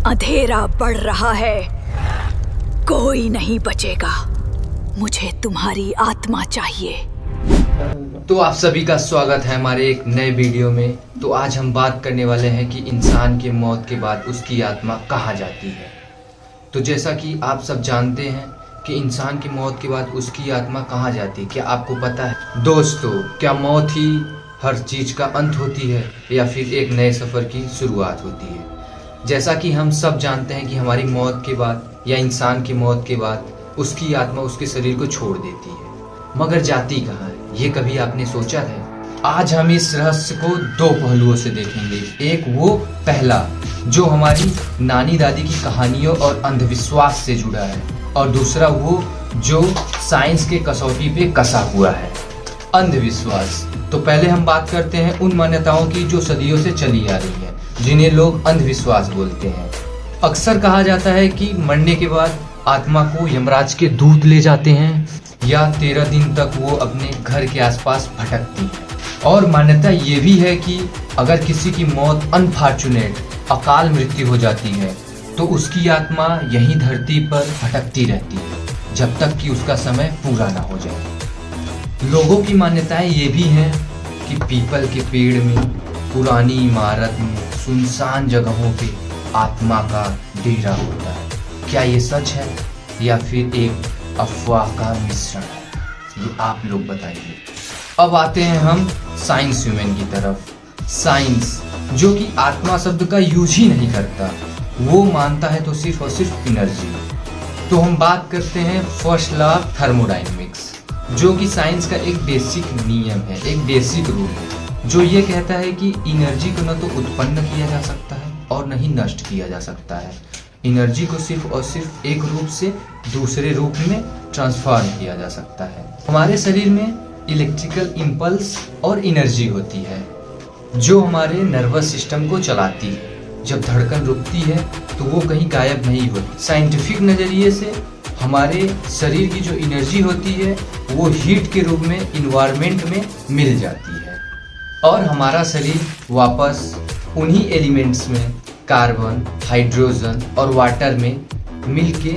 अंधेरा बढ़ रहा है, कोई नहीं बचेगा। मुझे तुम्हारी आत्मा चाहिए। तो आप सभी का स्वागत है हमारे एक नए वीडियो में। तो आज हम बात करने वाले हैं कि इंसान के मौत के बाद उसकी आत्मा कहाँ जाती है। तो जैसा कि आप सब जानते हैं कि इंसान की मौत के बाद उसकी आत्मा कहाँ जाती है, क्या आपको पता है? दोस्तों, क्या मौत ही हर चीज़ का अंत होती है या फिर एक नए सफ़र की शुरुआत होती है? जैसा कि हम सब जानते हैं कि हमारी मौत के बाद या इंसान की मौत के बाद उसकी आत्मा उसके शरीर को छोड़ देती है, मगर जाती कहाँ है, ये कभी आपने सोचा है? आज हम इस रहस्य को दो पहलुओं से देखेंगे। एक वो पहला जो हमारी नानी दादी की कहानियों और अंधविश्वास से जुड़ा है, और दूसरा वो जो साइंस के कसौटी पे कसा हुआ है, अंधविश्वास। तो पहले हम बात करते हैं उन मान्यताओं की जो सदियों से चली आ रही है, जिन्हें लोग अंधविश्वास बोलते हैं। अक्सर कहा जाता है कि मरने के बाद आत्मा को यमराज के दूत ले जाते हैं या 13 दिन तक वो अपने घर के आसपास भटकती है। और मान्यता ये भी है कि अगर किसी की मौत अनफॉर्चुनेट अकाल मृत्यु हो जाती है तो उसकी आत्मा यहीं धरती पर भटकती रहती है जब तक कि उसका समय पूरा ना हो जाए। लोगों की मान्यताएं ये भी हैं कि पीपल के पेड़ में, पुरानी इमारत में, सुनसान जगहों पे आत्मा का डेरा होता है। क्या ये सच है या फिर एक अफवाह का मिश्रण है? ये आप लोग बताइए। अब आते हैं हम साइंस ह्यूमन की तरफ। साइंस जो कि आत्मा शब्द का यूज ही नहीं करता, वो मानता है तो सिर्फ और सिर्फ एनर्जी। तो हम बात करते हैं फर्स्ट लॉ ऑफ थर्मोडायनेमिक्स, जो कि साइंस का एक बेसिक नियम है, एक बेसिक रूल है, जो ये कहता है कि एनर्जी को न तो उत्पन्न किया जा सकता है और न ही नष्ट किया जा सकता है। एनर्जी को सिर्फ और सिर्फ एक रूप से दूसरे रूप में ट्रांसफॉर्म किया जा सकता है। हमारे शरीर में इलेक्ट्रिकल इम्पल्स और एनर्जी होती है जो हमारे नर्वस सिस्टम को चलाती है। जब धड़कन रुकती है तो वो कहीं गायब नहीं होती। साइंटिफिक नज़रिए से हमारे शरीर की जो एनर्जी होती है वो हीट के रूप में इन्वायरमेंट में मिल जाती है और हमारा शरीर वापस उन्हीं एलिमेंट्स में, कार्बन, हाइड्रोजन और वाटर में मिलके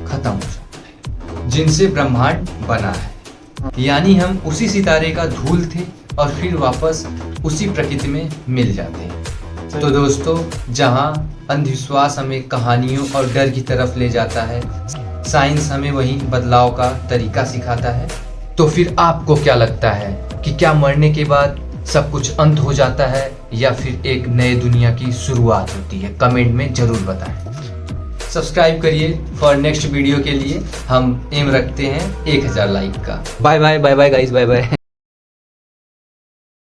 खत्म हो जाता है, जिनसे ब्रह्मांड बना है। यानी हम उसी सितारे का धूल थे और फिर वापस उसी प्रकृति में मिल जाते हैं। तो दोस्तों, जहां अंधविश्वास हमें कहानियों और डर की तरफ ले जाता है, साइंस हमें वहीं बदलाव का तरीका सिखाता है। तो फिर आपको क्या लगता है कि क्या मरने के बाद सब कुछ अंत हो जाता है या फिर एक नए दुनिया की शुरुआत होती है? कमेंट में जरूर बताएं। सब्सक्राइब करिए फॉर नेक्स्ट वीडियो के लिए। हम एम रखते हैं 1000 लाइक का। Bye bye guys, bye bye.